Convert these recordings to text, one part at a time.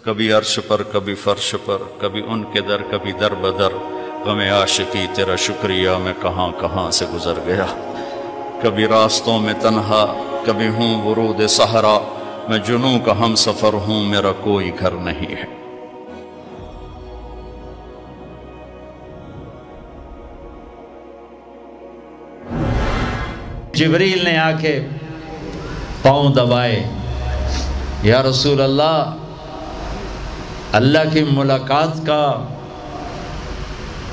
کبھی عرش پر کبھی فرش پر، کبھی ان کے در کبھی در بدر، غم عاشقی تیرا شکریہ میں کہاں کہاں سے گزر گیا، کبھی راستوں میں تنہا کبھی ہوں ورود صحرا، میں جنوں کا ہم سفر ہوں میرا کوئی گھر نہیں ہے۔ جبریل نے آ کے پاؤں دبائے، یا رسول اللہ، اللہ کی ملاقات کا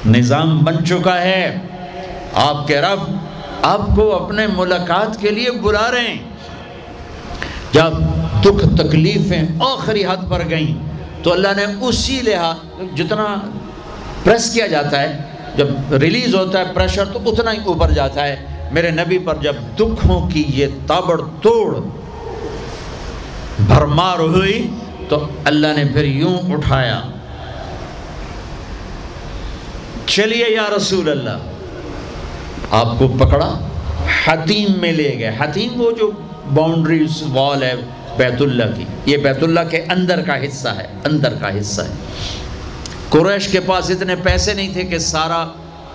نظام بن چکا ہے، آپ کے رب آپ کو اپنے ملاقات کے لیے بلا رہے ہیں۔ جب دکھ تکلیفیں آخری حد پر گئیں تو اللہ نے اسی لحاظ، جتنا پریس کیا جاتا ہے جب ریلیز ہوتا ہے پریشر تو اتنا ہی اوپر جاتا ہے، میرے نبی پر جب دکھوں کی یہ تابڑ توڑ بھرمار ہوئی تو اللہ نے پھر یوں اٹھایا، چلیے یا رسول اللہ، آپ کو پکڑا، حتیم میں لے گئے۔ حتیم وہ جو باؤنڈریز وال ہے بیت اللہ کی، یہ بیت اللہ کے اندر کا حصہ ہے، اندر کا حصہ ہے۔ قریش کے پاس اتنے پیسے نہیں تھے کہ سارا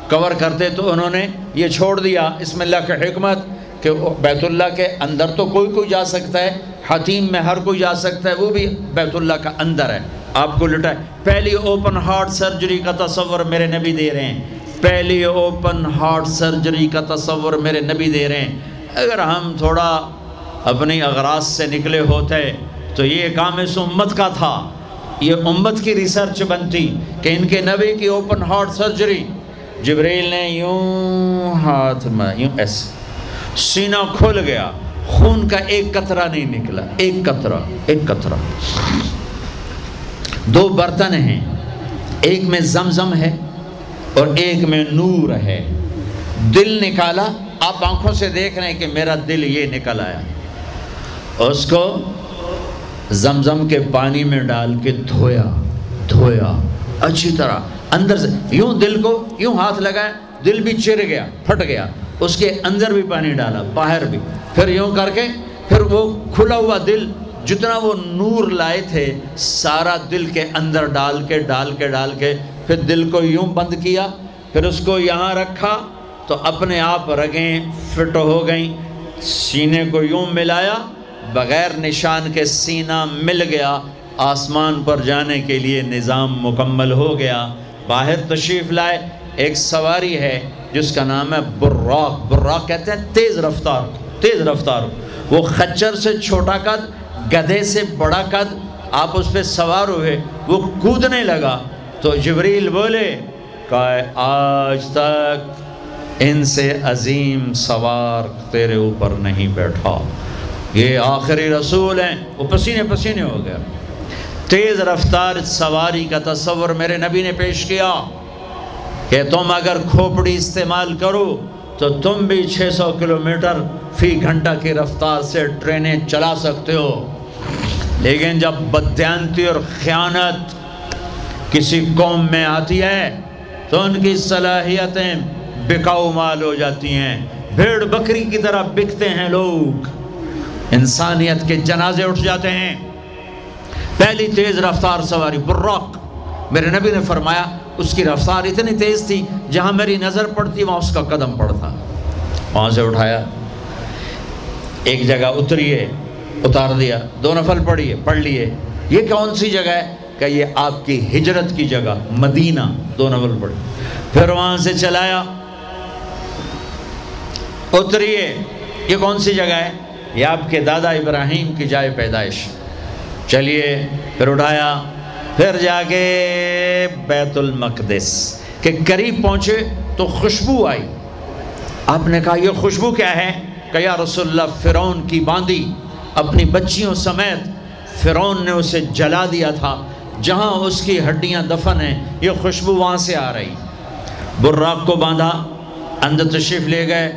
کور کرتے، تو انہوں نے یہ چھوڑ دیا، اس میں اللہ کی حکمت کہ بیت اللہ کے اندر تو کوئی جا سکتا ہے، حتیم میں ہر کوئی جا سکتا ہے، وہ بھی بیت اللہ کا اندر ہے، آپ کو لٹائے۔ پہلی اوپن ہارٹ سرجری کا تصور میرے نبی دے رہے ہیں، پہلی اوپن ہارٹ سرجری کا تصور میرے نبی دے رہے ہیں۔ اگر ہم تھوڑا اپنی اغراض سے نکلے ہوتے تو یہ کام اس امت کا تھا، یہ امت کی ریسرچ بنتی کہ ان کے نبی کی اوپن ہارٹ سرجری۔ جبریل نے یوں ہاتھ میں یوں ایسے، سینہ کھل گیا، خون کا ایک قطرہ نہیں نکلا، ایک قطرہ، ایک قطرہ۔ دو برتن ہیں، ایک میں زمزم ہے اور ایک میں نور ہے۔ دل نکالا، آپ آنکھوں سے دیکھ رہے ہیں کہ میرا دل یہ نکل آیا، اس کو زمزم کے پانی میں ڈال کے دھویا اچھی طرح اندر سے، یوں دل کو یوں ہاتھ لگایا، دل بھی چر گیا، پھٹ گیا، اس کے اندر بھی پانی ڈالا، باہر بھی، پھر یوں کر کے پھر وہ کھلا ہوا دل جتنا وہ نور لائے تھے سارا دل کے اندر ڈال کے پھر دل کو یوں بند کیا، پھر اس کو یہاں رکھا تو اپنے آپ رگیں فٹ ہو گئیں، سینے کو یوں ملایا، بغیر نشان کے سینہ مل گیا، آسمان پر جانے کے لیے نظام مکمل ہو گیا۔ باہر تشریف لائے، ایک سواری ہے جس کا نام ہے براق، براق کہتے ہیں تیز رفتار، وہ خچر سے چھوٹا قد، گدھے سے بڑا قد، آپ اس پہ سوار ہوئے، وہ کودنے لگا تو جبریل بولے کہ آج تک ان سے عظیم سوار تیرے اوپر نہیں بیٹھا، یہ آخری رسول ہیں۔ وہ پسینے ہو گیا۔ تیز رفتار سواری کا تصور میرے نبی نے پیش کیا کہ تم اگر کھوپڑی استعمال کرو تو تم بھی 600 کلومیٹر فی گھنٹہ کی رفتار سے ٹرینیں چلا سکتے ہو، لیکن جب بددیانتی اور خیانت کسی قوم میں آتی ہے تو ان کی صلاحیتیں بکاؤ مال ہو جاتی ہیں، بھیڑ بکری کی طرح بکتے ہیں لوگ، انسانیت کے جنازے اٹھ جاتے ہیں۔ پہلی تیز رفتار سواری براق، میرے نبی نے فرمایا اس کی رفتار اتنی تیز تھی جہاں میری نظر پڑتی وہاں اس کا قدم پڑتا، وہاں سے اٹھایا، ایک جگہ اتریے، اتار دیا، 2 نفل پڑھ لیے، یہ کون سی جگہ ہے کہ یہ آپ کی ہجرت کی جگہ مدینہ، 2 نفل پڑھ، پھر وہاں سے چلایا، اتریے، یہ کون سی جگہ ہے، یہ آپ کے دادا ابراہیم کی جائے پیدائش، چلیے، پھر اٹھایا، پھر جا کے بیت المقدس کے قریب پہنچے تو خوشبو آئی، آپ نے کہا یہ خوشبو کیا ہے؟ کہ یا رسول اللہ فرعون کی باندی اپنی بچیوں سمیت فرعون نے اسے جلا دیا تھا، جہاں اس کی ہڈیاں دفن ہیں یہ خوشبو وہاں سے آ رہی۔ براق کو باندھا، اندر تشریف لے گئے،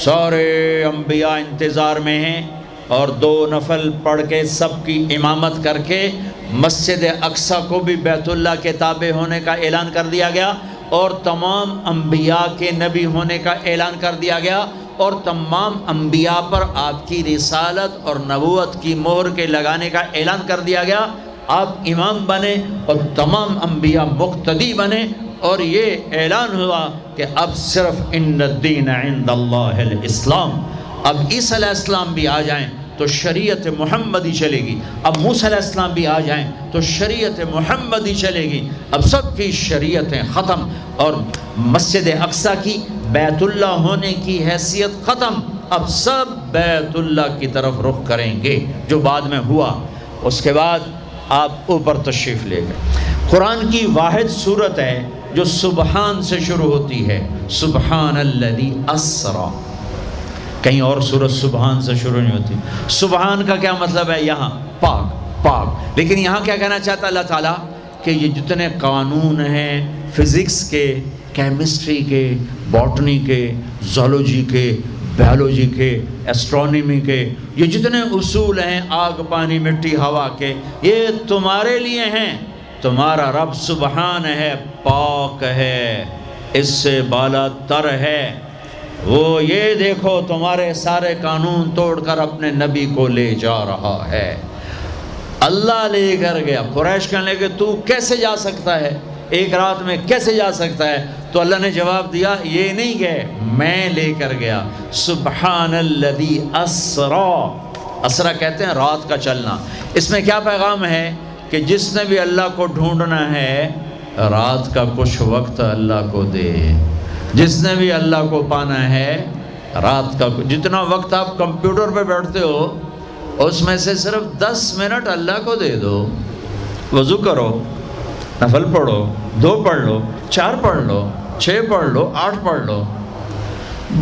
سارے انبیاء انتظار میں ہیں، اور 2 نفل پڑھ کے سب کی امامت کر کے مسجد اقصی کو بھی بیت اللہ کے تابع ہونے کا اعلان کر دیا گیا، اور تمام انبیاء کے نبی ہونے کا اعلان کر دیا گیا، اور تمام انبیاء پر آپ کی رسالت اور نبوت کی مہر کے لگانے کا اعلان کر دیا گیا۔ آپ امام بنے اور تمام انبیاء مقتدی بنے، اور یہ اعلان ہوا کہ اب صرف ان الدین عند اللہ الاسلام، اب عیسیٰ علیہ السلام بھی آ جائیں تو شریعت محمدی چلے گی، اب موسیٰ علیہ السلام بھی آ جائیں تو شریعت محمدی چلے گی، اب سب کی شریعتیں ختم، اور مسجد اقصیٰ کی بیت اللہ ہونے کی حیثیت ختم، اب سب بیت اللہ کی طرف رخ کریں گے، جو بعد میں ہوا۔ اس کے بعد آپ اوپر تشریف لے گئے۔ قرآن کی واحد صورت ہے جو سبحان سے شروع ہوتی ہے، سبحان الذی اسرا، کہیں اور سورت سبحان سے شروع نہیں ہوتی۔ سبحان کا کیا مطلب ہے؟ یہاں پاک پاک، لیکن یہاں کیا کہنا چاہتا اللہ تعالیٰ کہ یہ جتنے قانون ہیں فزکس کے، کیمسٹری کے، باٹنی کے، زولوجی کے، بیولوجی کے، ایسٹرونومی کے، یہ جتنے اصول ہیں آگ پانی مٹی ہوا کے، یہ تمہارے لیے ہیں۔ تمہارا رب سبحان ہے، پاک ہے، اس سے بالا تر ہے، وہ یہ دیکھو تمہارے سارے قانون توڑ کر اپنے نبی کو لے جا رہا ہے۔ اللہ لے کر گیا۔ قریش کہنے لگے تو کیسے جا سکتا ہے، ایک رات میں کیسے جا سکتا ہے؟ تو اللہ نے جواب دیا یہ نہیں گئے، میں لے کر گیا۔ سبحان الذی اسرا، اسرا کہتے ہیں رات کا چلنا۔ اس میں کیا پیغام ہے کہ جس نے بھی اللہ کو ڈھونڈنا ہے رات کا کچھ وقت اللہ کو دے، جس نے بھی اللہ کو پانا ہے رات کا، جتنا وقت آپ کمپیوٹر پہ بیٹھتے ہو اس میں سے صرف 10 منٹ اللہ کو دے دو۔ وضو کرو، نفل پڑھو، 2 پڑھ لو، 4 پڑھ لو، 6 پڑھ لو، 8 پڑھ لو،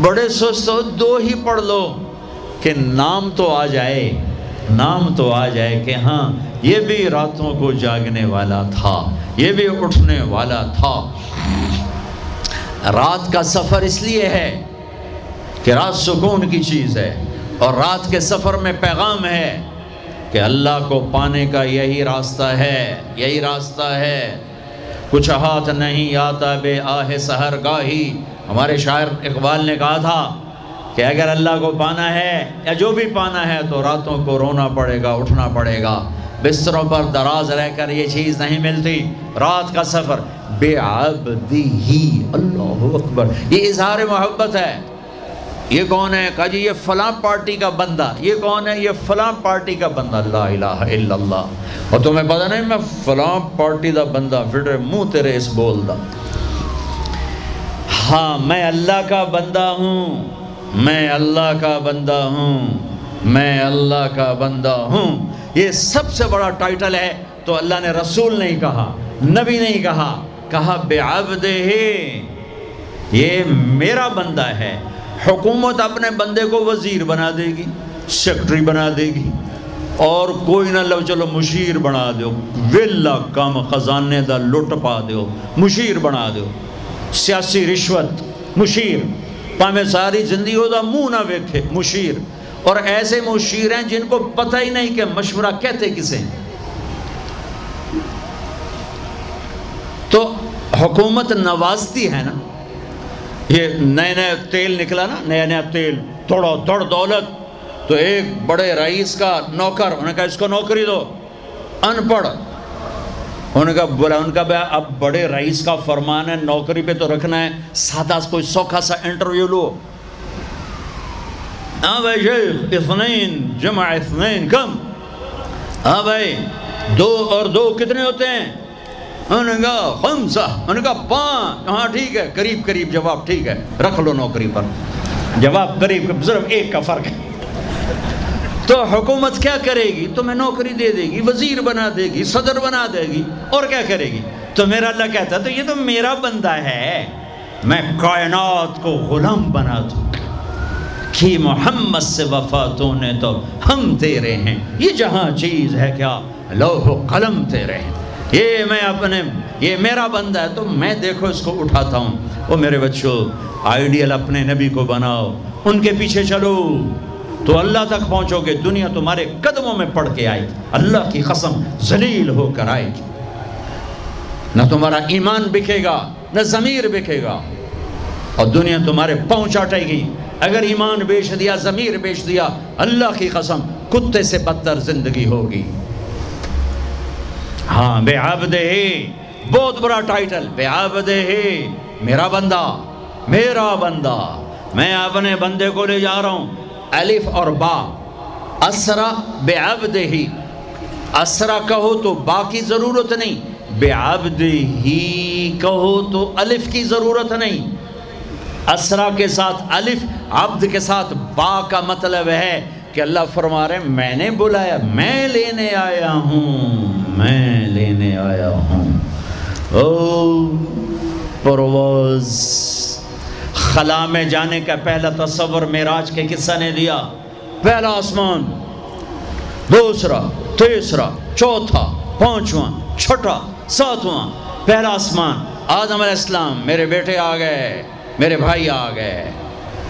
بڑے سست ہو 2 ہی پڑھ لو، کہ نام تو آ جائے، نام تو آ جائے کہ ہاں یہ بھی راتوں کو جاگنے والا تھا، یہ بھی اٹھنے والا تھا۔ رات کا سفر اس لیے ہے کہ رات سکون کی چیز ہے، اور رات کے سفر میں پیغام ہے کہ اللہ کو پانے کا یہی راستہ ہے، یہی راستہ ہے۔ کچھ ہاتھ نہیں آتا بے آہ سحر گاہی، ہمارے شاعر اقبال نے کہا تھا کہ اگر اللہ کو پانا ہے یا جو بھی پانا ہے تو راتوں کو رونا پڑے گا، اٹھنا پڑے گا، بستروں پر دراز رہ کر یہ چیز نہیں ملتی۔ رات کا سفر بے عبدی، اللہ اکبر، یہ اظہار محبت ہے۔ یہ کون ہے؟ کہا جی یہ فلاں پارٹی کا بندہ۔ یہ کون ہے؟ یہ فلاں پارٹی کا بندہ۔ لا الہ الا اللہ۔ اور تمہیں پتہ نہیں میں فلاں پارٹی دا بندہ، پھر منہ تیرے اس بول دا، ہاں میں اللہ کا بندہ ہوں، میں اللہ کا بندہ ہوں، میں اللہ کا بندہ ہوں۔ یہ سب سے بڑا ٹائٹل ہے۔ تو اللہ نے رسول نہیں کہا، نبی نہیں کہا، کہا بعبدہ، یہ میرا بندہ ہے۔ حکومت اپنے بندے کو وزیر بنا دے گی، سیکٹری بنا دے گی، اور کوئی نہ لو چلو مشیر بنا دیو، ویلا کم خزانے دا لٹ پا دیو، مشیر بنا دیو، سیاسی رشوت، مشیر، پامے ساری زندگی ہو دا منہ نہ ویکھے، مشیر۔ اور ایسے مشیر ہیں جن کو پتہ ہی نہیں کہ مشورہ کہتے کسے۔ تو حکومت نوازتی ہے نا، یہ نئے نئے تیل نکلا نا، نیا نیا تیل، تھوڑا دڑ دولت، تو ایک بڑے رئیس کا نوکر، انہوں نے کہا اس کو نوکری دو، ان پڑھ، انہوں نے کہا بولا، ان کا اب بڑے رئیس کا فرمان ہے نوکری پہ تو رکھنا ہے، سادہ کوئی سوکھا سا انٹرویو لو۔ ہاں بھائی شیخ، 2 جمع 2 کم؟ ہاں بھائی 2 اور 2 کتنے ہوتے ہیں؟ انہوں نے کہا 5، انہوں نے کہا 5، ہاں ٹھیک ہے، قریب قریب جواب، ٹھیک ہے رکھ لو نوکری پر، جواب قریب، صرف 1 کا فرق ہے۔ تو حکومت کیا کرے گی؟ تمہیں نوکری دے دے گی، وزیر بنا دے گی، صدر بنا دے گی، اور کیا کرے گی؟ تو میرا اللہ کہتا ہے تو یہ تو میرا بندہ ہے، میں کائنات کو غلام بنا دوں کہ محمد سے وفاتوں نے تو ہم تیرے ہیں، یہ جہاں چیز ہے کیا لوح و قلم تیرے ہیں، یہ میں اپنے، یہ میرا بندہ ہے تو میں دیکھو اس کو اٹھاتا ہوں۔ وہ میرے بچوں، آئیڈیل اپنے نبی کو بناؤ، ان کے پیچھے چلو تو اللہ تک پہنچو گے، دنیا تمہارے قدموں میں پڑ کے آئے گی، اللہ کی قسم ذلیل ہو کر آئے گی، نہ تمہارا ایمان بکے گا نہ ضمیر بکے گا، اور دنیا تمہارے پاؤں چاٹے گی۔ اگر ایمان بیچ دیا، ضمیر بیچ دیا، اللہ کی قسم کتے سے بدتر زندگی ہوگی۔ ہاں بے عبدہ، بہت بڑا ٹائٹل، بے عبدہ، میرا بندہ، میرا بندہ، میں اپنے بندے کو لے جا رہا ہوں۔ الف اور با، اسرا بے عبدہ، اسرا کہو تو با کی ضرورت نہیں، بے عبدہ کہو تو الف کی ضرورت نہیں۔ اسرا کے ساتھ الف، عبد کے ساتھ با کا مطلب ہے کہ اللہ فرما رہے ہیں میں نے بلایا، میں لینے آیا ہوں، میں لینے آیا ہوں۔ او پرواز، خلا میں جانے کا پہلا تصور معراج کے قصہ نے دیا۔ پہلا آسمان، دوسرا، تیسرا، چوتھا، پانچواں، چھٹا، ساتواں۔ پہلا آسمان، آدم علیہ السلام، میرے بیٹے آ گئے، میرے بھائی آ گئے،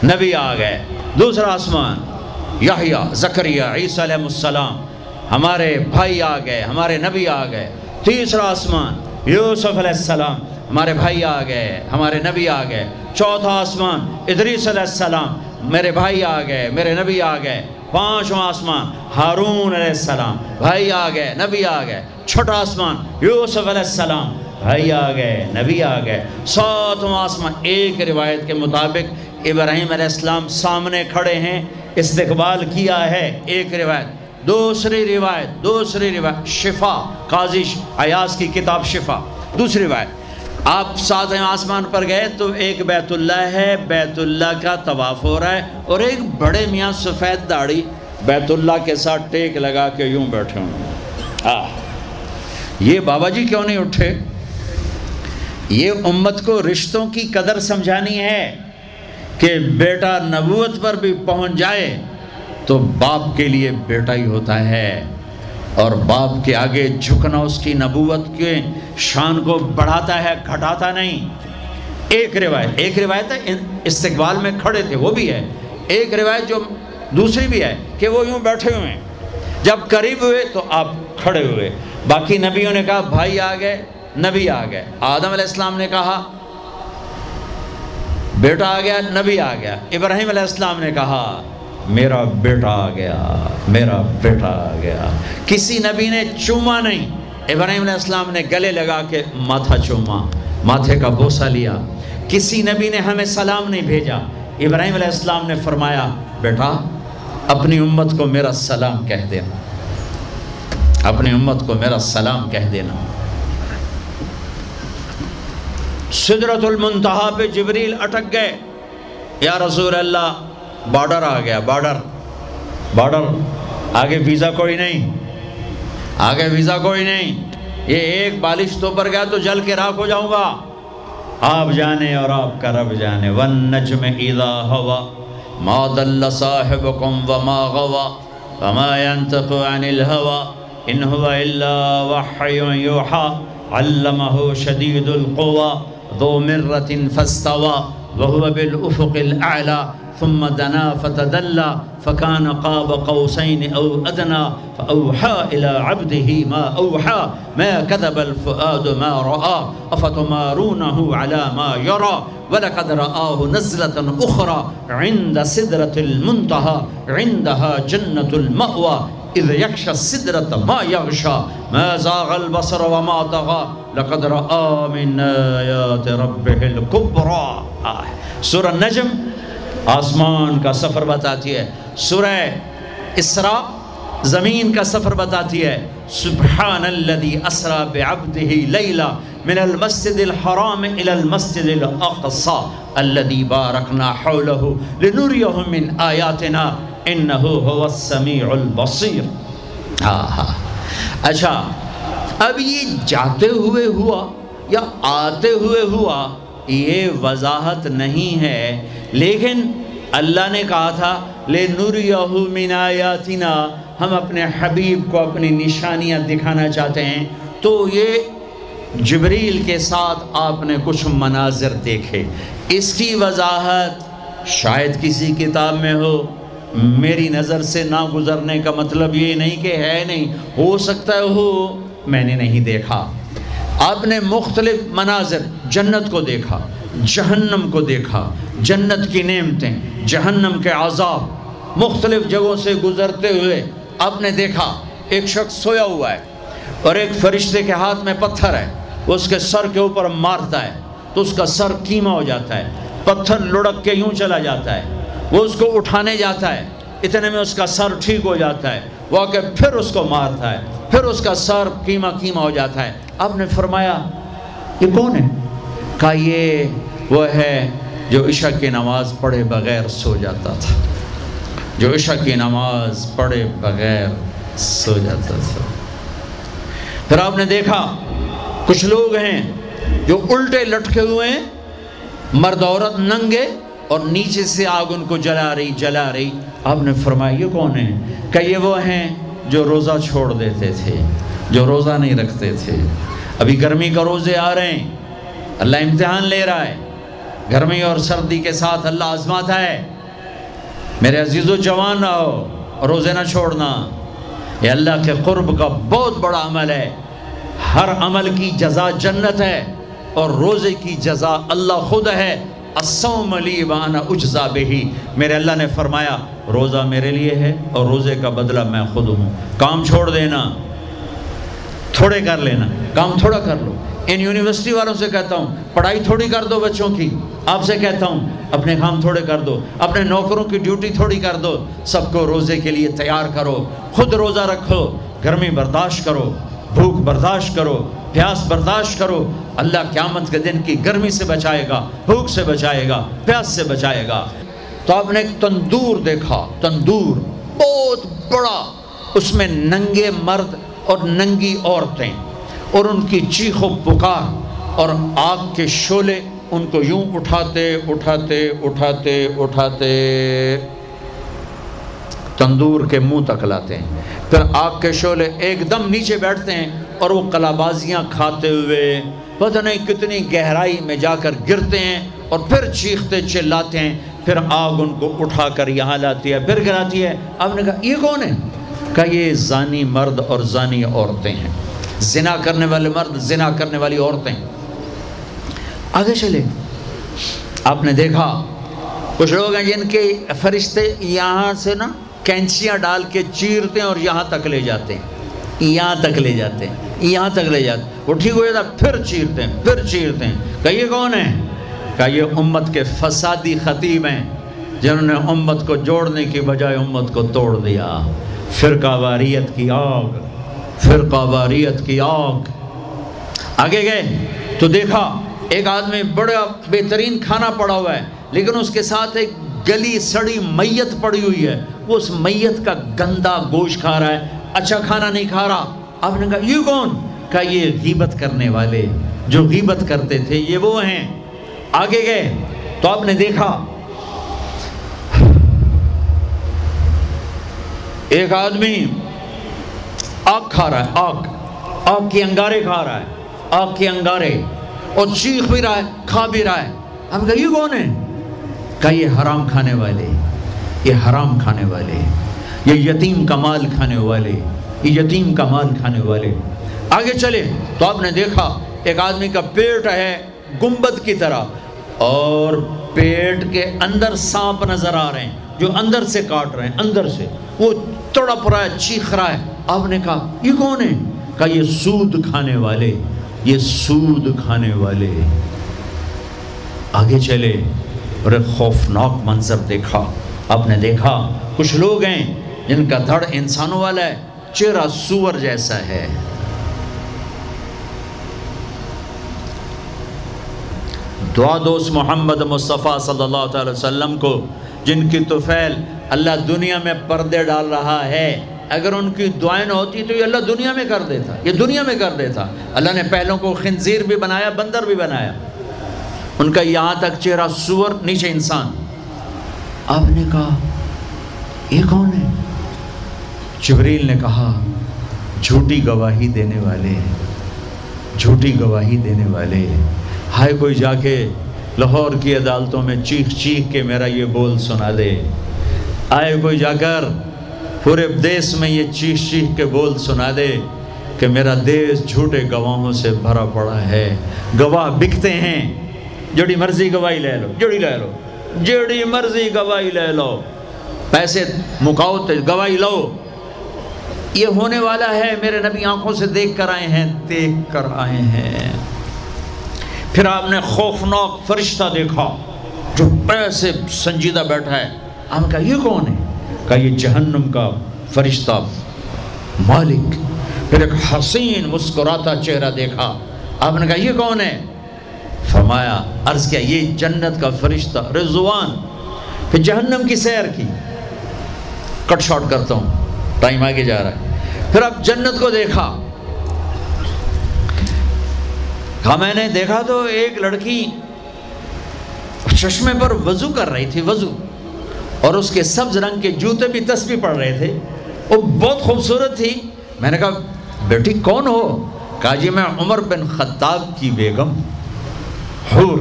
نبی آ گئے۔ دوسرا آسمان، یحییٰ، زکریا، عیسیٰ علیہ السلام، ہمارے بھائی آ گئے، ہمارے نبی آ گئے۔ تیسرا آسمان، یوسف علیہ السلام، ہمارے بھائی آ گئے، ہمارے نبی آ گئے۔ چوتھا آسمان، ادریس علیہ السلام، میرے بھائی آ گئے، میرے نبی آ گئے۔ پانچواں آسمان، ہارون علیہ السلام، بھائی آ گئے، نبی آ گئے۔ چھٹا آسمان، یوسف علیہ السلام، بھائی آ گئے، نبی آ گئے۔ ساتواں آسمان، ایک روایت کے مطابق ابراہیم علیہ السلام سامنے کھڑے ہیں، استقبال کیا ہے، ایک روایت۔ دوسری روایت شفا، قاضی عیاض کی کتاب شفا، دوسری روایت، آپ ساتویں آسمان پر گئے تو ایک بیت اللہ ہے، بیت اللہ کا طواف ہو رہا ہے، اور ایک بڑے میاں سفید داڑھی بیت اللہ کے ساتھ ٹیک لگا کے یوں بیٹھے ہوں۔ یہ بابا جی کیوں نہیں اٹھے؟ یہ امت کو رشتوں کی قدر سمجھانی ہے کہ بیٹا نبوت پر بھی پہنچ جائے تو باپ کے لیے بیٹا ہی ہوتا ہے، اور باپ کے آگے جھکنا اس کی نبوت کے شان کو بڑھاتا ہے، گھٹاتا نہیں۔ ایک روایت ہے استقبال میں کھڑے تھے، وہ بھی ہے۔ ایک روایت جو دوسری بھی ہے کہ وہ یوں بیٹھے ہوئے ہیں، جب قریب ہوئے تو آپ کھڑے ہوئے۔ باقی نبیوں نے کہا بھائی آ گئے، نبی آ گئے۔ آدم علیہ السلام نے کہا بیٹا آ گیا، نبی آ گیا۔ ابراہیم علیہ السلام نے کہا میرا بیٹا آ گیا، میرا بیٹا آ گیا۔ کسی نبی نے چوما نہیں، ابراہیم علیہ السلام نے گلے لگا کے ماتھا چوما، ماتھے کا بوسہ لیا۔ کسی نبی نے ہمیں سلام نہیں بھیجا، ابراہیم علیہ السلام نے فرمایا بیٹا اپنی امت کو میرا سلام کہہ دینا، اپنی امت کو میرا سلام کہہ دینا۔ سدرۃ المنتہا پہ جبریل اٹک گئے، یا رسول اللہ بارڈر آ گیا، بارڈر، آگے ویزا کوئی نہیں، آگے ویزا کوئی نہیں، یہ ایک بالش تو پر گیا تو جل کے راکھ ہو جاؤں گا۔ آپ جانے اور آپ کا رب جانے۔ وَالنَّجْمِ إِذَا هَوَى مَا ضَلَّ صَاحِبُكُمْ وَمَا غَوَى وَمَا يَنْطِقُ عَنِ الْهَوَى إِنْ هُوَ إِلَّا وَحْيٌ يُوحَىٰ عَلَّمَهُ شَدِيدُ الْقُوَىٰ ذُو مِرَّةٍ فَاسْتَوَىٰ وَهُوَ بِالْأُفُقِ الْأَعْلَىٰ ثم دنا فتدلى فكان قاب قوسين أو أدنى فأوحى إلى عبده ما أوحى ما كذب الفؤاد ما رأى أفتمارونه على ما يرى ولقد رآه نزلة أخرى عند سدرة المنتهى عندها جنة المأوى إذ يغشى السدرة ما يغشى ما زاغ البصر وما طغى لقد رأى من آيات ربه الكبرى۔ سورہ نجم آسمان کا سفر بتاتی ہے، سورہ اسراء زمین کا سفر بتاتی ہے۔ سبحان الذی اسرا بعبدہ لیلا من المسجد الحرام الى المسجد الاقصى الذی بارکنا حولہ لنریہ من آیاتنا انہ هو السمیع البصیر۔ اچھا اب یہ جاتے ہوئے ہوا یا آتے ہوئے ہوا یہ وضاحت نہیں ہے، لیکن اللہ نے کہا تھا لِنُرِيَهُ مِنْ آیاتنا، ہم اپنے حبیب کو اپنی نشانیاں دکھانا چاہتے ہیں۔ تو یہ جبریل کے ساتھ آپ نے کچھ مناظر دیکھے، اس کی وضاحت شاید کسی کتاب میں ہو، میری نظر سے نہ گزرنے کا مطلب یہ نہیں کہ ہے نہیں، ہو سکتا ہے ہو، میں نے نہیں دیکھا۔ آپ نے مختلف مناظر، جنت کو دیکھا، جہنم کو دیکھا، جنت کی نعمتیں، جہنم کے عذاب، مختلف جگہوں سے گزرتے ہوئے آپ نے دیکھا ایک شخص سویا ہوا ہے، اور ایک فرشتے کے ہاتھ میں پتھر ہے، وہ اس کے سر کے اوپر مارتا ہے تو اس کا سر کیما ہو جاتا ہے، پتھر لڑک کے یوں چلا جاتا ہے، وہ اس کو اٹھانے جاتا ہے، اتنے میں اس کا سر ٹھیک ہو جاتا ہے، وہ آ کے پھر اس کو مارتا ہے، پھر اس کا سر کیما ہو جاتا ہے۔ آپ نے فرمایا یہ کون ہے؟ کہا یہ وہ ہے جو عشاء کی نماز پڑھے بغیر سو جاتا تھا، جو عشاء کی نماز پڑھے بغیر سو جاتا تھا۔ پھر آپ نے دیکھا کچھ لوگ ہیں جو الٹے لٹکے ہوئے ہیں، مرد عورت ننگے، اور نیچے سے آگ ان کو جلا رہی۔ آپ نے فرمایا یہ کون ہے؟ کہ یہ وہ ہیں جو روزہ چھوڑ دیتے تھے، جو روزہ نہیں رکھتے تھے۔ ابھی گرمی کا روزے آ رہے ہیں، اللہ امتحان لے رہا ہے، گرمی اور سردی کے ساتھ اللہ آزماتا ہے۔ میرے عزیزو جوان رہو اور روزے نہ چھوڑنا، یہ اللہ کے قرب کا بہت بڑا عمل ہے۔ ہر عمل کی جزا جنت ہے اور روزے کی جزا اللہ خود ہے۔ الصوم لی وانا اجزا بہ، میرے اللہ نے فرمایا روزہ میرے لیے ہے اور روزے کا بدلہ میں خود ہوں۔ کام چھوڑ دینا، تھوڑے کر لینا، کام تھوڑا کر لو۔ ان یونیورسٹی والوں سے کہتا ہوں پڑھائی تھوڑی کر دو بچوں کی، آپ سے کہتا ہوں اپنے کام تھوڑے کر دو، اپنے نوکروں کی ڈیوٹی تھوڑی کر دو، سب کو روزے کے لیے تیار کرو، خود روزہ رکھو، گرمی برداشت کرو، بھوک برداشت کرو، پیاس برداشت کرو۔ اللہ قیامت کے دن کی گرمی سے بچائے گا، بھوک سے بچائے گا، پیاس سے بچائے گا۔ تو آپ نے ایک تندور دیکھا، تندور بہت بڑا، اس میں ننگے مرد اور ننگی عورتیں اور ان کی چیخ و پکار، اور آگ کے شعلے ان کو یوں اٹھاتے تندور کے منہ تک لاتے ہیں، پھر آگ کے شعلے ایک دم نیچے بیٹھتے ہیں اور وہ کلابازیاں کھاتے ہوئے پتہ نہیں کتنی گہرائی میں جا کر گرتے ہیں اور پھر چیختے چلاتے ہیں، پھر آگ ان کو اٹھا کر یہاں لاتی ہے، پھر گراتی ہے۔ آپ نے کہا یہ کون ہے؟ کہا یہ زانی مرد اور زانی عورتیں ہیں، زنا کرنے والے مرد، زنا کرنے والی عورتیں۔ آگے چلے، آپ نے دیکھا کچھ لوگ ہیں جن کے فرشتے یہاں سے نا کینچیاں ڈال کے چیرتے ہیں اور یہاں تک لے جاتے ہیں، یہاں تک لے جاتے ہیں، یہاں تک لے جاتے ہیں، وہ ٹھیک ہو جاتا پھر چیرتے ہیں، پھر چیرتے ہیں۔ کہ یہ کون ہے؟ کہ یہ امت کے فسادی خطیب ہیں جنہوں نے امت کو جوڑنے کی بجائے امت کو توڑ دیا۔ فرقہ واریت کی آگ، فرقہ واریت کی آگ۔ آگے گئے تو دیکھا ایک آدمی بڑا بہترین کھانا پڑا ہوا ہے، لیکن اس کے ساتھ ایک گلی سڑی میت پڑی ہوئی ہے، وہ اس میت کا گندا گوشت کھا رہا ہے، اچھا کھانا نہیں کھا رہا۔ آپ نے کہا یہ کون؟ کہا یہ غیبت کرنے والے، جو غیبت کرتے تھے یہ وہ ہیں۔ آگے گئے تو آپ نے دیکھا ایک آدمی آگ کھا رہا ہے، آگ کے انگارے کھا رہا ہے، آگ کے انگارے، اور چیخ بھی رہا ہے، کھا بھی رہا ہے۔ ہم کہا یہ کون ہے؟ کہا یہ حرام کھانے والے، یہ حرام کھانے والے، یہ یتیم کا مال کھانے والے، یہ یتیم کا مال کھانے والے۔ آگے چلے تو آپ نے دیکھا ایک آدمی کا پیٹ ہے گنبد کی طرح، اور پیٹ کے اندر سانپ نظر آ رہے ہیں جو اندر سے کاٹ رہے ہیں، اندر سے وہ تڑپ رہا ہے، چیخ رہا ہے۔ آپ نے کہا یہ کون ہے؟ کہا یہ سود کھانے والے، یہ سود کھانے والے۔ آگے چلے اور ایک خوفناک منظر دیکھا۔ آپ نے دیکھا کچھ لوگ ہیں جن کا دھڑ انسانوں والا ہے، چہرہ سور جیسا ہے۔ دعا دوست محمد مصطفیٰ صلی اللہ علیہ وسلم کو، جن کی طفیل اللہ دنیا میں پردے ڈال رہا ہے، اگر ان کی دعائیں نہ ہوتی تو یہ اللہ دنیا میں کر دیتا، یہ دنیا میں کر دیتا۔ اللہ نے پہلوں کو خنزیر بھی بنایا، بندر بھی بنایا، ان کا یہاں تک چہرہ سور، نیچے انسان۔ آپ نے کہا یہ کون ہے؟ جبریل نے کہا جھوٹی گواہی دینے والے، جھوٹی گواہی دینے والے۔ ہائے کوئی جا کے لاہور کی عدالتوں میں چیخ چیخ کے میرا یہ بول سنا دے، آئے کوئی جا کر پورے دیس میں یہ چیخ چیخ کے بول سنا دے کہ میرا دیس جھوٹے گواہوں سے بھرا پڑا ہے، گواہ بکتے ہیں، جڑی مرضی گواہی لے لو، جڑی مرضی گواہی لے لو، پیسے مکاؤ تے گواہی لو۔ یہ ہونے والا ہے، میرے نبی آنکھوں سے دیکھ کر آئے ہیں، دیکھ کر آئے ہیں۔ پھر آپ نے خوفناک فرشتہ دیکھا جو ایسے سنجیدہ بیٹھا ہے۔ آپ نے کہا یہ کون ہے؟ کہا یہ جہنم کا فرشتہ مالک۔ پھر ایک حسین مسکراتا چہرہ دیکھا، آپ نے کہا یہ کون ہے؟ فرمایا، عرض کیا یہ جنت کا فرشتہ رضوان۔ پھر جہنم کی سیر کی، کٹ شارٹ کرتا ہوں، ٹائم آگے جا رہا ہے۔ پھر اب جنت کو دیکھا، کہا میں نے دیکھا تو ایک لڑکی چشمے پر وضو کر رہی تھی، وضو، اور اس کے سبز رنگ کے جوتے بھی تسبیح پڑھ رہے تھے، وہ بہت خوبصورت تھی۔ میں نے کہا بیٹی کون ہو؟ کہا جی میں عمر بن خطاب کی بیگم حور،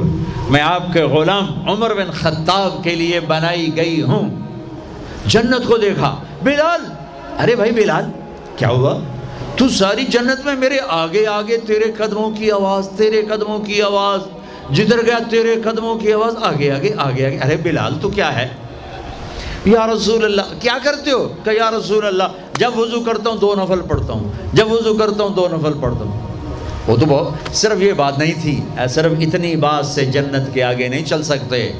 میں آپ کے غلام عمر بن خطاب کے لیے بنائی گئی ہوں۔ جنت کو دیکھا، بلال، ارے بھائی بلال کیا ہوا؟ تو ساری جنت میں میرے آگے آگے، تیرے قدموں کی آواز، تیرے قدموں کی آواز، جدھر گیا تیرے قدموں کی آواز، آگے آگے آگے آگے۔ ارے بلال تو کیا ہے؟ یا رسول اللہ کیا کرتے ہو؟ کہ یا رسول اللہ جب وضو کرتا ہوں 2 نفل پڑھتا ہوں، جب وضو کرتا ہوں 2 نفل پڑھتا ہوں۔ وہ تو بہت صرف یہ بات نہیں تھی، صرف اتنی بات سے جنت کے آگے نہیں چل سکتے،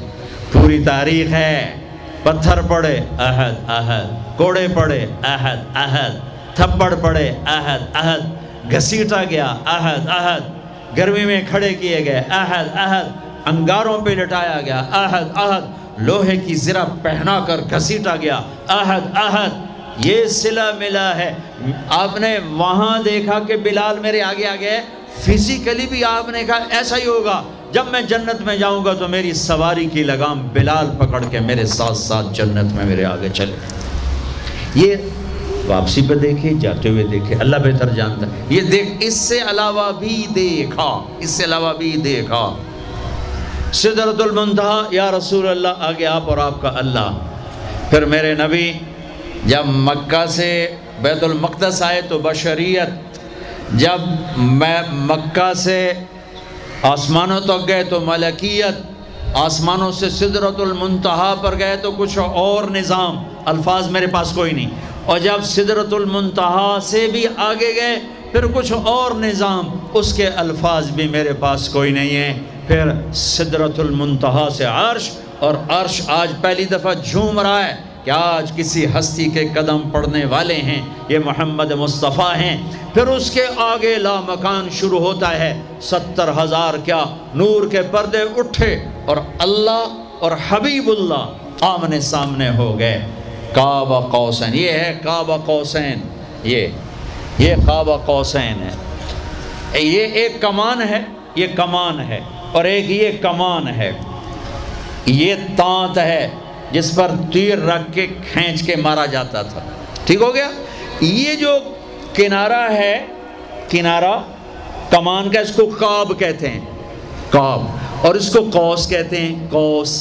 پوری تاریخ ہے۔ پتھر پڑے احد احد، کوڑے پڑے احد احد، تھپڑ پڑے احد احد، گھسیٹا گیا احد احد، گرمی میں کھڑے کیے گئے احد احد، انگاروں پہ لٹایا گیا احد احد، لوہے کی زرہ پہنا کر گھسیٹا گیا احد احد۔ یہ صلہ ملا ہے۔ آپ نے وہاں دیکھا کہ بلال میرے آگے آگے ہے، فزیکلی بھی آپ نے کہا ایسا ہی ہوگا، جب میں جنت میں جاؤں گا تو میری سواری کی لگام بلال پکڑ کے میرے ساتھ ساتھ جنت میں میرے آگے چلے۔ یہ واپسی پہ دیکھے، جاتے ہوئے دیکھے، اللہ بہتر جانتا ہے۔ یہ دیکھ، اس سے علاوہ بھی دیکھا، اس سے علاوہ بھی دیکھا۔ سدرۃ المنتہا، یا رسول اللہ آگے آپ اور آپ کا اللہ۔ پھر میرے نبی جب مکہ سے بیت المقدس آئے تو بشریت، جب میں مکہ سے آسمانوں تک گئے تو ملکیت، آسمانوں سے سدرۃ المنتہا پر گئے تو کچھ اور نظام، الفاظ میرے پاس کوئی نہیں، اور جب سدرۃ المنتہا سے بھی آگے گئے پھر کچھ اور نظام، اس کے الفاظ بھی میرے پاس کوئی نہیں ہے۔ پھر سدرۃ المنتہا سے عرش، اور عرش آج پہلی دفعہ جھوم رہا ہے کہ آج کسی ہستی کے قدم پڑنے والے ہیں، یہ محمد مصطفیٰ ہیں۔ پھر اس کے آگے لامکان شروع ہوتا ہے، 70,000 کیا نور کے پردے اٹھے، اور اللہ اور حبیب اللہ آمنے سامنے ہو گئے۔ قاب قوسین، یہ ہے قاب قوسین، یہ قاب قوسین ہے۔ یہ ایک کمان ہے، یہ کمان ہے، اور ایک یہ کمان ہے، یہ تانت ہے جس پر تیر رکھ کے کھینچ کے مارا جاتا تھا، ٹھیک ہو گیا۔ یہ جو کنارہ ہے، کنارہ کمان کا، اس کو قاب کہتے ہیں، قاب، اور اس کو قوس کہتے ہیں، قوس۔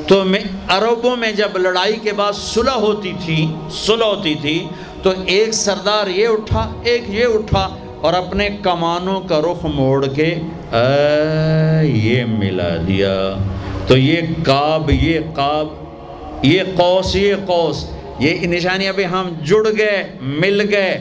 تو عربوں میں جب لڑائی کے بعد صلح ہوتی تھی تو ایک سردار یہ اٹھا، ایک یہ اٹھا، اور اپنے کمانوں کا رخ موڑ کے یہ ملا دیا، تو یہ قاب، یہ قاب، یہ قوس، یہ قوس، یہ نشانی ابھی ہم جڑ گئے، مل گئے،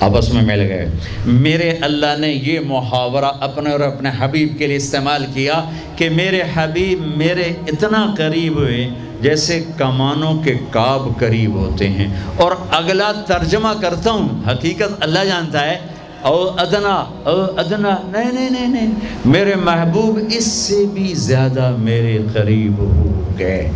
آپس میں مل گئے۔ میرے اللہ نے یہ محاورہ اپنے اور اپنے حبیب کے لیے استعمال کیا کہ میرے حبیب میرے اتنا قریب ہوئے جیسے کمانوں کے قاب قریب ہوتے ہیں۔ اور اگلا ترجمہ کرتا ہوں، حقیقت اللہ جانتا ہے، او ادنا، او ادنا، نہیں، میرے محبوب اس سے بھی زیادہ میرے قریب ہو گئے۔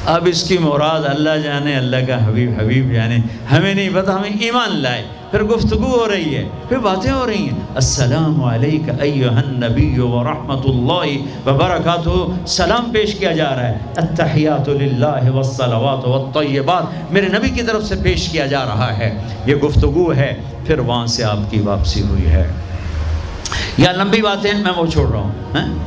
اب اس کی مراد اللہ جانے، اللہ کا حبیب جانے، ہمیں نہیں پتہ، ہمیں ایمان لائے۔ پھر گفتگو ہو رہی ہے، پھر باتیں ہو رہی ہیں، السلام علیک ایھا النبی ورحمۃ اللہ وبرکاتہ، سلام پیش کیا جا رہا ہے، التحیات للہ والصلوات والطیبات میرے نبی کی طرف سے پیش کیا جا رہا ہے، یہ گفتگو ہے۔ پھر وہاں سے آپ کی واپسی ہوئی ہے۔ یا لمبی باتیں میں وہ چھوڑ رہا ہوں،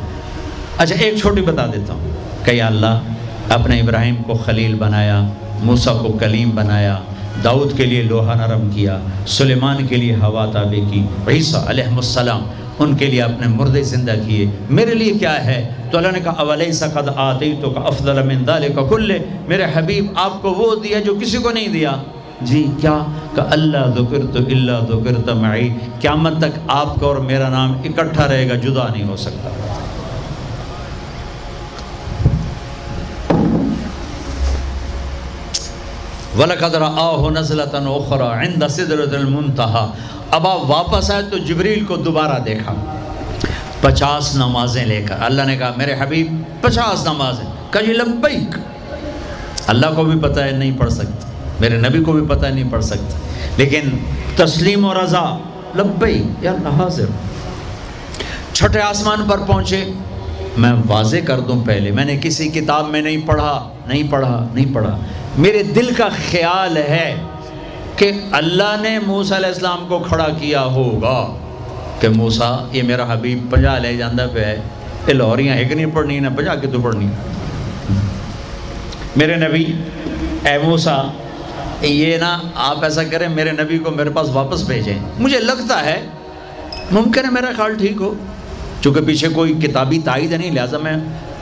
اچھا ایک چھوٹی بتا دیتا ہوں کہ یا اللہ اپنے ابراہیم کو خلیل بنایا، موسیٰ کو کلیم بنایا، داؤد کے لیے لوہا نرم کیا، سلیمان کے لیے ہوا تابع کی، عیسیٰ علیہ السلام ان کے لیے اپنے مردے زندہ کیے، میرے لیے کیا ہے؟ تو اللہ نے کہا اولیس قد آتیتک افضل من ذلک کلہ، میرے حبیب آپ کو وہ دیا جو کسی کو نہیں دیا۔ جی کیا؟ کہ اللہ ذکرت الا ذکرت معی، قیامت تک آپ کا اور میرا نام اکٹھا رہے گا، جدا نہیں ہو سکتا۔ وَلَقَدْ رَآهُ نَزْلَةً أُخْرَى عِنْدَ سِدْرَةِ الْمُنْتَهَى۔ اب آپ واپس آئے تو جبریل کو دوبارہ دیکھا 50 نمازیں لے کر۔ اللہ نے کہا میرے حبیب 50 نمازیں، کہا جی لبیک۔ اللہ کو بھی پتہ ہے نہیں پڑھ سکتا، میرے نبی کو بھی پتہ ہے نہیں پڑھ سکتا، لیکن تسلیم و رضا، لبیک یا اللہ حاضر۔ چھٹے آسمان پر پہنچے۔ میں واضح کر دوں پہلے، میں نے کسی کتاب میں نہیں پڑھا، میرے دل کا خیال ہے کہ اللہ نے موسیٰ علیہ السلام کو کھڑا کیا ہوگا کہ موسیٰ یہ میرا حبیب 50 لے جاندہ پہ ہے، یہ لاہوریاں ایک نہیں پڑھنی نہ 50 کی تو پڑھنی۔ میرے نبی اے موسیٰ یہ نا آپ ایسا کریں میرے نبی کو میرے پاس واپس بھیجیں، مجھے لگتا ہے ممکن ہے میرا خیال ٹھیک ہو، چونکہ پیچھے کوئی کتابی تائید نہیں، لہٰذا میں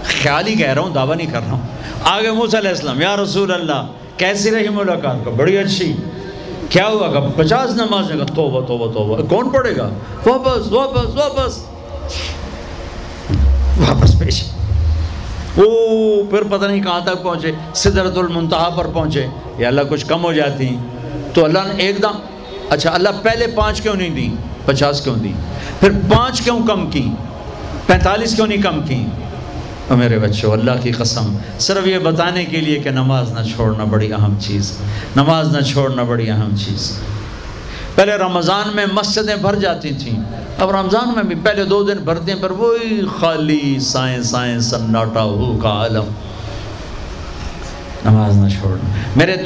خیال ہی کہہ رہا ہوں، دعویٰ نہیں کر رہا ہوں۔ آگے موسیٰ علیہ السلام یا رسول اللہ کیسی رہی ملاقات؟ کا بڑی اچھی۔ کیا ہوا؟ کہ 50 نمازیں کا توبہ توبہ توبہ، کون پڑھے گا؟ واپس واپس واپس واپس پیش۔ پھر پتہ نہیں کہاں تک پہنچے، سدرۃ المنتہا پر پہنچے۔ یا اللہ کچھ کم ہو جاتی تو اللہ نے ایک دم، اچھا اللہ پہلے 5 کیوں نہیں دی، 50 کیوں دی؟ پھر 5 کیوں کم کی، 45 کیوں نہیں کم کی؟ اور میرے بچوں اللہ کی قسم صرف یہ بتانے کے لیے کہ نماز نہ چھوڑنا بڑی اہم چیز، نماز نہ چھوڑنا بڑی اہم چیز۔ پہلے رمضان میں مسجدیں بھر جاتی تھیں، اب رمضان میں بھی پہلے 2 دن بھرتے ہیں، پر وہی خالی سائیں سناٹا ہو کا عالم۔ نماز نہ چھوڑنا۔ میرے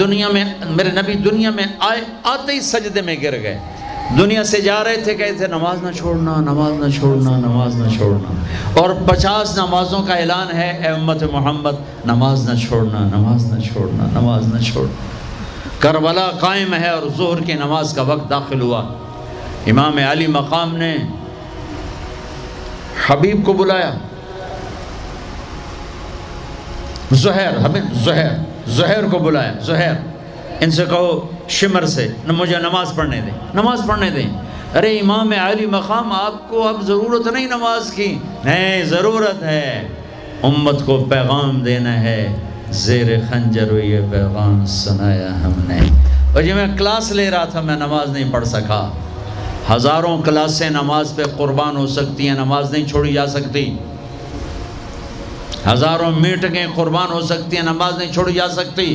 نبی دنیا میں آتے ہی سجدے میں گر گئے، دنیا سے جا رہے تھے، کہتے تھے نماز نہ چھوڑنا، نماز نہ چھوڑنا، نماز نہ چھوڑنا۔ اور 50 نمازوں کا اعلان ہے، اے امت محمد نماز نہ چھوڑنا، نماز نہ چھوڑنا، نماز نہ چھوڑنا۔ کربلا قائم ہے اور ظہر کی نماز کا وقت داخل ہوا، امام علی مقام نے حبیب کو بلایا، زہیر کو بلایا، زہیر ان سے کہو شمر سے مجھے نماز پڑھنے دیں۔ ارے امام علی مقام آپ کو اب ضرورت نہیں نماز کی، نہیں ضرورت ہے، امت کو پیغام دینا ہے، زیر خنجر یہ پیغام سنایا ہم نے۔ اور جب میں کلاس لے رہا تھا میں نماز نہیں پڑھ سکا، ہزاروں کلاسیں نماز پہ قربان ہو سکتی ہیں، نماز نہیں چھوڑی جا سکتی، ہزاروں میٹنگیں قربان ہو سکتی ہیں، نماز نہیں چھوڑی جا سکتی،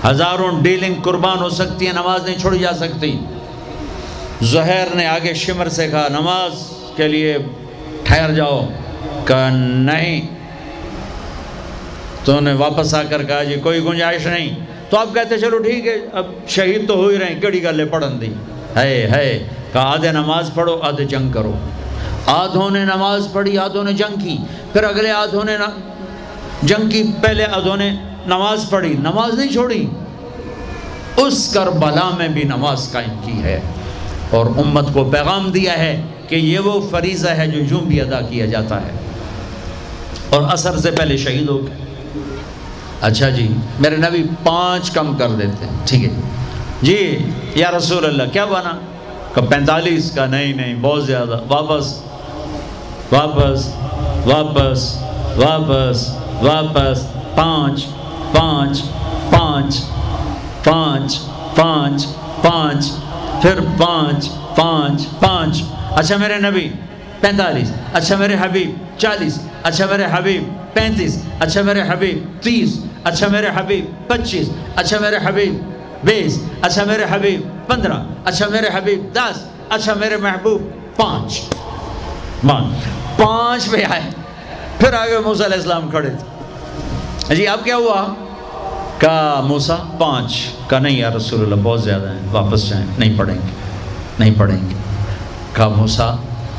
ہزاروں ڈیلنگ قربان ہو سکتی ہیں، نماز نہیں چھوڑی جا سکتی۔ زہیر نے آگے شمر سے کہا نماز کے لیے ٹھہر جاؤ، کہا نہیں، تو انہیں واپس آ کر کہا جی کوئی گنجائش نہیں، تو آپ کہتے چلو ٹھیک ہے اب شہید تو ہو ہی رہے ہیں، کیڑی گلے پڑھن دی ہے، کہا آدھے نماز پڑھو آدھے جنگ کرو۔ آدھوں نے نماز پڑھی، آدھوں نے جنگ کی، پھر اگلے آدھوں نے جنگ کی، پہلے آدھوں نے نماز پڑھی، نماز نہیں چھوڑی، اس کربلا میں بھی نماز قائم کی ہے، اور امت کو پیغام دیا ہے کہ یہ وہ فریضہ ہے جو یوں بھی ادا کیا جاتا ہے، اور عصر سے پہلے شہید ہو گئے۔ اچھا جی میرے نبی 5 کم کر دیتے ہیں، ٹھیک ہے جی یا رسول اللہ کیا بنا؟ کہ 45، کا نہیں بہت زیادہ، واپس واپس واپس واپس واپس 5 5 5 5 5 5 پھر 5 5 5۔ اچھا میرے نبی 45، اچھا میرے حبیب 40، اچھا میرے حبیب 35، اچھا میرے حبیب 30، اچھا میرے حبیب 25، اچھا میرے حبیب 20، اچھا میرے حبیب 15، اچھا میرے حبیب 10، اچھا میرے محبوب 5 پہ آئے۔ پھر آگے موسیٰ علیہ السلام کھڑے تھے، جی اب کیا ہوا؟ کہا موسیٰ 5، کہا نہیں یا رسول اللہ بہت زیادہ ہیں، واپس جائیں، نہیں پڑھیں گے۔ کہا موسیٰ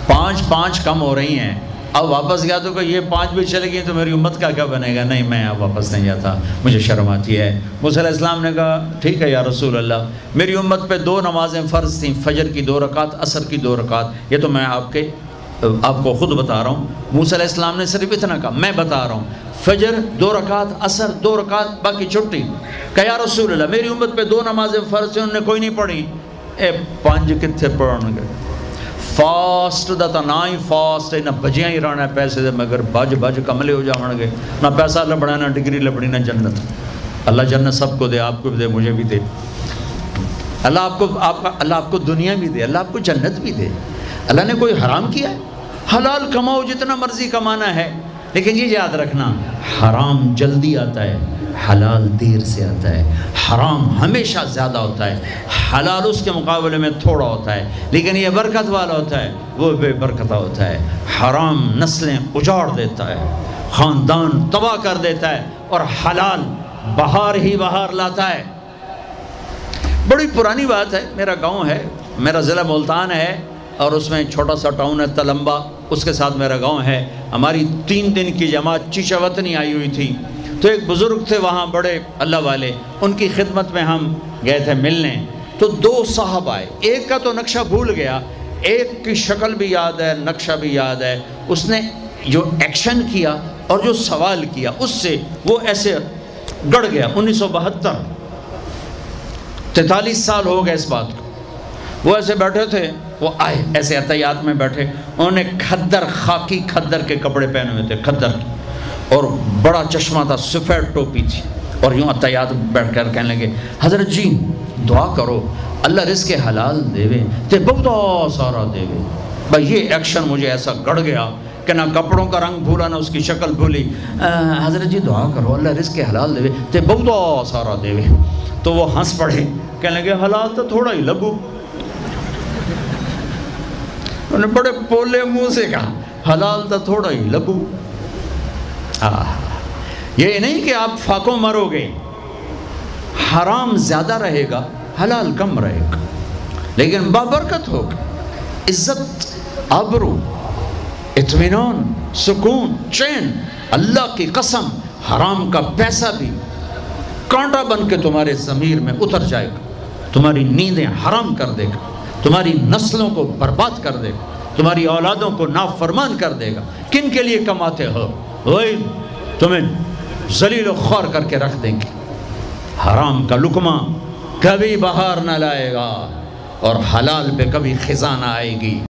5 کم ہو رہی ہیں، اب واپس گیا تو کہ یہ 5 بھی چلے گئی تو میری امت کا کیا بنے گا؟ نہیں میں اب واپس نہیں جاتا، مجھے شرم آتی ہے۔ موسیٰ علیہ السلام نے کہا ٹھیک ہے یا رسول اللہ، میری امت پہ 2 نمازیں فرض تھیں، فجر کی 2 رکعت، عصر کی 2 رکعت، یہ تو میں آپ کے آپ کو خود بتا رہا ہوں، موسیٰ علیہ السلام نے صرف اتنا کہا، میں بتا رہا ہوں، فجر 2 رکعت، عصر 2 رکعت، باقی چھٹی۔ کہ یا رسول اللہ میری امت پہ 2 نمازیں فرض ہیں، انہوں نے کوئی نہیں پڑھی۔ 5 کتنے پڑھن گے؟ فاسٹ دا تا نہ ہی فاسٹ ہے، نہ بجیاں ہی رہنا ہے پیسے دے، مگر بج کملے ہو جاؤں گے، نہ پیسہ لبڑا، نہ ڈگری لبڑی، نہ جنت۔ اللہ جنت سب کو دے، آپ کو بھی دے، مجھے بھی دے۔ اللہ آپ کو دنیا بھی دے، اللہ آپ کو جنت بھی دے۔ اللہ نے کوئی حرام کیا ہے؟ حلال کماؤ جتنا مرضی کمانا ہے، لیکن یہ یاد رکھنا حرام جلدی آتا ہے، حلال دیر سے آتا ہے۔ حرام ہمیشہ زیادہ ہوتا ہے، حلال اس کے مقابلے میں تھوڑا ہوتا ہے، لیکن یہ برکت والا ہوتا ہے، وہ بے برکتہ ہوتا ہے۔ حرام نسلیں اجاڑ دیتا ہے، خاندان تباہ کر دیتا ہے، اور حلال بہار ہی بہار لاتا ہے۔ بڑی پرانی بات ہے، میرا گاؤں ہے، میرا ضلع ملتان ہے، اور اس میں چھوٹا سا ٹاؤن ہے تلمبا، اس کے ساتھ میرا گاؤں ہے۔ ہماری 3 دن کی جماعت چیچا وطنی آئی ہوئی تھی، تو ایک بزرگ تھے وہاں بڑے اللہ والے، ان کی خدمت میں ہم گئے تھے ملنے۔ تو 2 صاحب آئے، ایک کا تو نقشہ بھول گیا، ایک کی شکل بھی یاد ہے، نقشہ بھی یاد ہے۔ اس نے جو ایکشن کیا اور جو سوال کیا، اس سے وہ ایسے گڑ گیا۔ 1972، 43 سال ہو گئے اس بات کو۔ وہ ایسے بیٹھے تھے، وہ آئے ایسے عطیات میں بیٹھے، انہوں نے کھدر، خاکی کھدر کے کپڑے پہنے ہوئے تھے، کھدر کے، اور بڑا چشمہ تھا، سفید ٹوپی تھی، اور یوں عطیات بیٹھ کر کہنے لگے، حضرت جی دعا کرو اللہ رزق حلال دے وے تے بہت سارا دے وے۔ بھائی یہ ایکشن مجھے ایسا گڑ گیا کہ نہ کپڑوں کا رنگ بھولا، نہ اس کی شکل بھولی۔ حضرت جی دعا کرو اللہ رزق حلال دے وے تے بہت سارا دے وے۔ تو وہ ہنس پڑے، کہنے لگے حلال تو تھوڑا ہی لگو۔ انہوں نے بڑے پولے منہ سے کہا حلال تو تھوڑا ہی لگو۔ یہ نہیں کہ آپ فاقوں مرو گے، حرام زیادہ رہے گا، حلال کم رہے گا، لیکن بابرکت ہوگا، عزت، آبرو، اطمینان، سکون، چین۔ اللہ کی قسم حرام کا پیسہ بھی کانٹا بن کے تمہارے ضمیر میں اتر جائے گا، تمہاری نیندیں حرام کر دے گا، تمہاری نسلوں کو برباد کر دے گا، تمہاری اولادوں کو نافرمان کر دے گا۔ کن کے لیے کماتے ہو؟ وہی تمہیں ذلیل و خوار کر کے رکھ دیں گے۔ حرام کا لقمہ کبھی بہار نہ لائے گا، اور حلال پہ کبھی خزاں نہ آئے گی۔